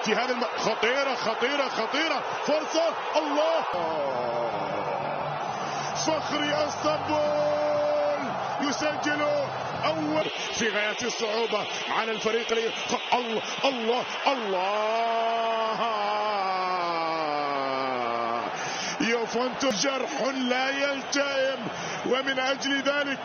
في هذا خطيرة خطيرة خطيرة، فرصة، الله، فخري اسطنبول يسجل أول في غاية الصعوبة على الفريق الله الله الله. يوفنتوس جرح لا يلتئم، ومن أجل ذلك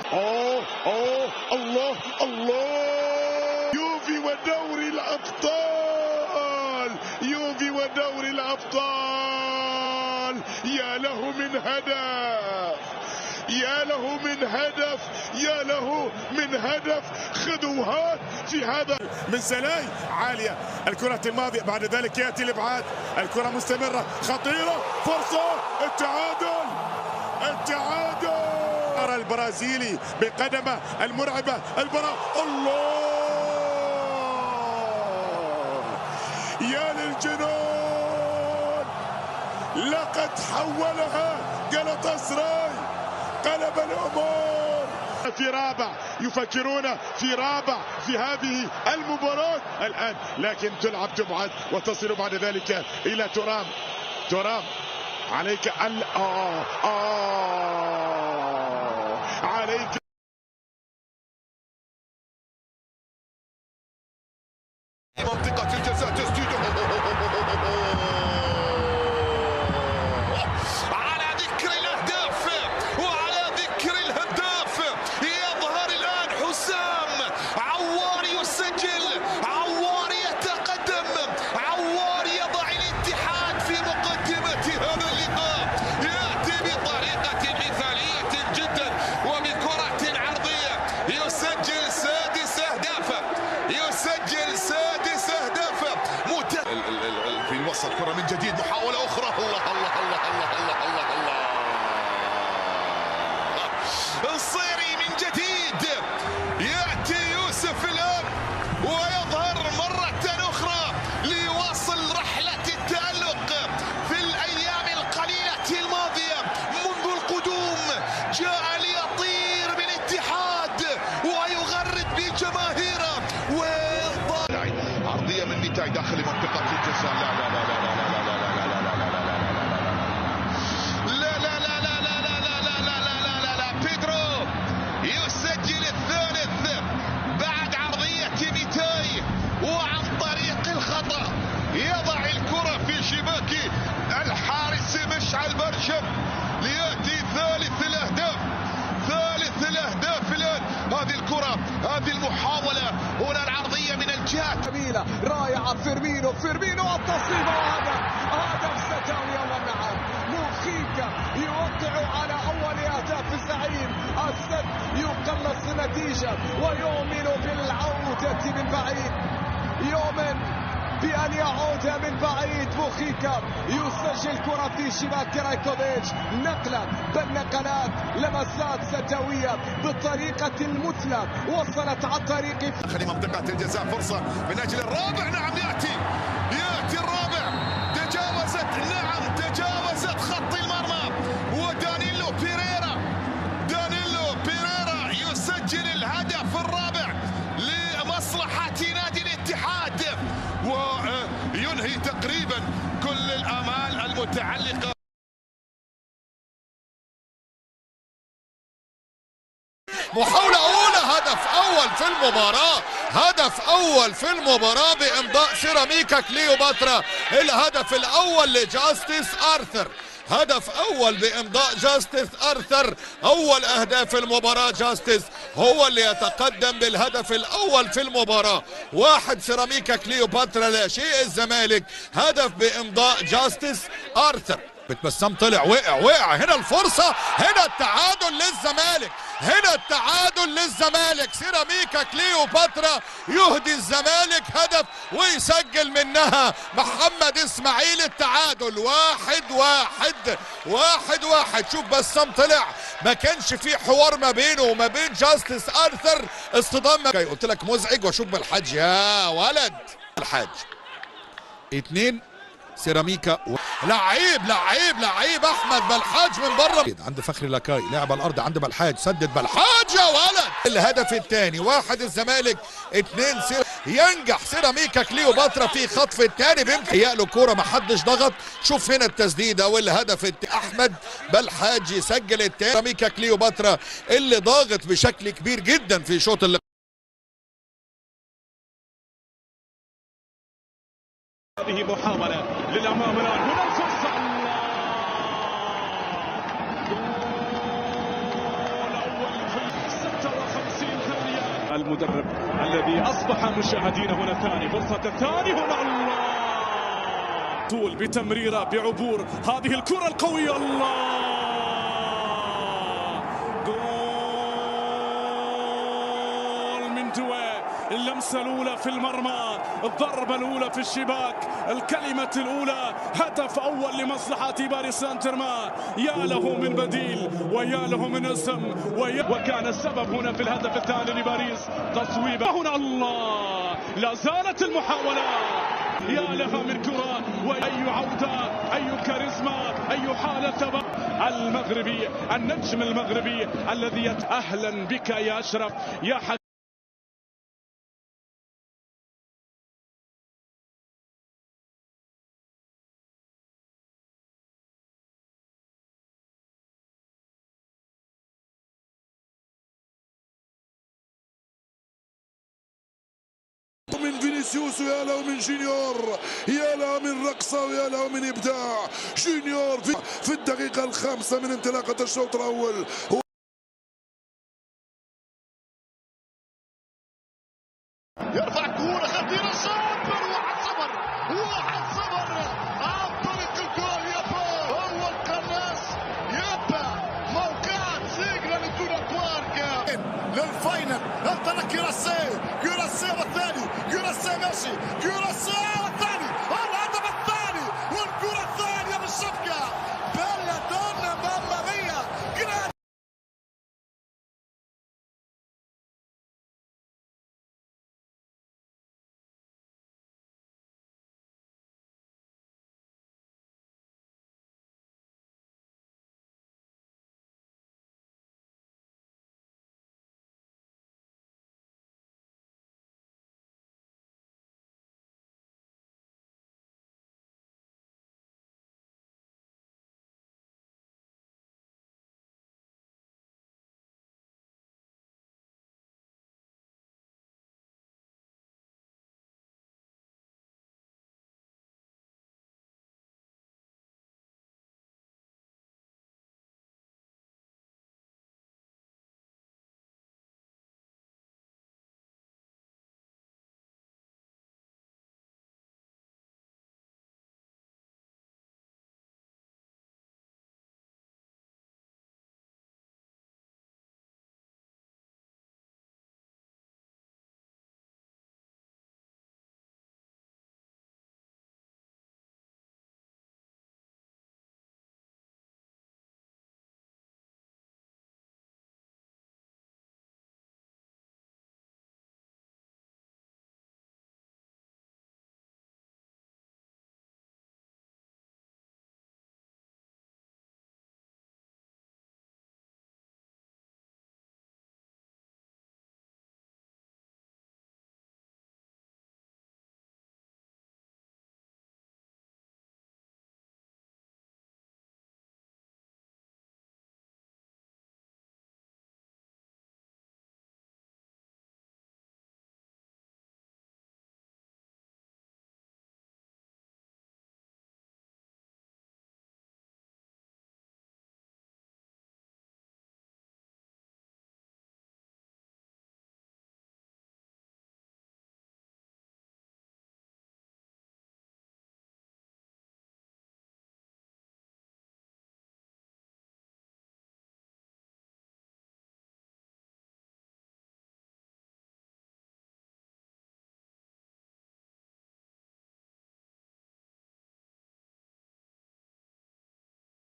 الله الله، يوفي ودوري الأبطال، يوفي ودوري الأبطال. يا له من هدف، يا له من هدف، يا له من هدف. خذوهات في هذا من سلاي عالية، الكرة الماضية، بعد ذلك يأتي الإبعاد، الكرة مستمرة خطيرة، فرصة، التعادل، التعادل. البرازيلي بقدمه المرعبة، الله، يا للجنون، لقد حولها جلاطاسراي، قلب الأمور. في رابع، يفكرون في رابع في هذه المباراة الآن، لكن تلعب تبعد وتصل بعد ذلك إلى ترام. ترام عليك عليك منطقة الجزاء، تسديد على ذكر الأهداف وعلى ذكر الهداف، يظهر الآن حسام عواري يسجل، عواري يتقدم، عواري يضع الاتحاد في مقدمة هذا اللقاء، يأتي بطريقة مثالية جدا وبكرة عرضية يسجل سادس أهدافه، يسجل سادس أهدافه في الوسط. كرة من جديد، محاولة أخرى، الله الله الله الله الله الله الله. الصيري من جديد، يأتي يوسف الآن ويظهر مرة أخرى ليواصل رحلة التألق في الأيام القليلة الماضية منذ القدوم. جاء ليطير بالاتحاد ويغرد بجماهيره. عرضية من نتاي داخل منطقة الجزاء، لا لا لا لا لا بيدرو يسجل الثالث بعد عرضية نتاي، وعن طريق الخطأ يضع الكرة في شباك الحارس مشعل برشم ليأتي ثالث الأهداف، ثالث الأهداف الآن. هذه الكرة، هذه المحاولة، هنا العرضية من الجهة جميلة رائعة، فيرمينو التصويب، هدف ستاوية، والنعم موخيكا يوقع على أول أهداف الزعيم. السد يقلص النتيجة ويؤمن بالعودة من بعيد، يؤمن بأن يعود من بعيد. موخيكا يسجل كرة في شباك رايكوفيتش، نقلة بل نقلات، لمسات ستاوية بالطريقة المثلى، وصلت عن طريق داخل منطقة الجزاء، فرصة من أجل الرابع، نعم يأتي الرابع، تجاوزت خط المرمى، ودانيلو بيريرا يسجل الهدف الرابع لمصلحة نادي الاتحاد، وينهي تقريبا كل الآمال المتعلقة. محاولة أولى، هدف أول في المباراة بإمضاء سيراميكا كليوباترا، الهدف الأول لجاستس آرثر، هدف أول بإمضاء جاستس آرثر. أول أهداف المباراة جاستس هو اللي يتقدم بالهدف الأول في المباراة، 1 سيراميكا كليوباترا لا شيء الزمالك، هدف بإمضاء جاستس آرثر. بتبسم طلع، وقع، هنا الفرصة، هنا التعادل للزمالك، سيراميكا كليوباترا يهدي الزمالك هدف ويسجل منها محمد اسماعيل التعادل، 1-1. شوف بسام طلع، ما كانش في حوار ما بينه وما بين جاستس آرثر، اصطدام قلت لك مزعج. واشوف بالحاج، يا ولد الحاج 2 سيراميكا لعيب احمد بلحاج من بره عند فخري لاكاي، لعب الارض عند بلحاج، سدد بلحاج يا ولد. الهدف الثاني 1 الزمالك 2 ينجح سيراميكا كليوباترا في خطف الثاني بامكانه كوره ما حدش ضغط. شوف هنا التسديده والهدف احمد بلحاج يسجل الثاني. سيراميكا كليوباترا اللي ضاغط بشكل كبير جدا في شوط هذه محاولة للأمام الآن، هنا الفرصة، جول أول في 56 ثانية. المدرب الذي أصبح مشاهدين هنا ثاني فرصة الثاني، هنا الله طول بتمريرة بعبور هذه الكرة القوية، الله جول من دوي. اللمسة الأولى في المرمى، الضربة الأولى في الشباك، الكلمة الأولى، هدف أول لمصلحة باريس سان جيرمان. يا له من بديل ويا له من اسم وكان السبب هنا في الهدف الثاني لباريس. تصويبة هنا، الله لا زالت المحاولة، يا لها من كرة وأي عودة، أي كاريزما، أي حالة. المغربي النجم المغربي الذي أهلا بك يا أشرف يا من فينيسيوس، ويا له من جونيور، يا له من رقصة، ويا له من إبداع. جونيور في الدقيقة الخامسة من انطلاقة الشوط الأول يرفع كورة خطيرة، صابر 1-0 عن طريق الجول. يابا هو القناص، يابا موقعات سيجنا لدونا بارك للفاينل. انطلق كيراسي والثاني كيراسي ماشي، كيراسي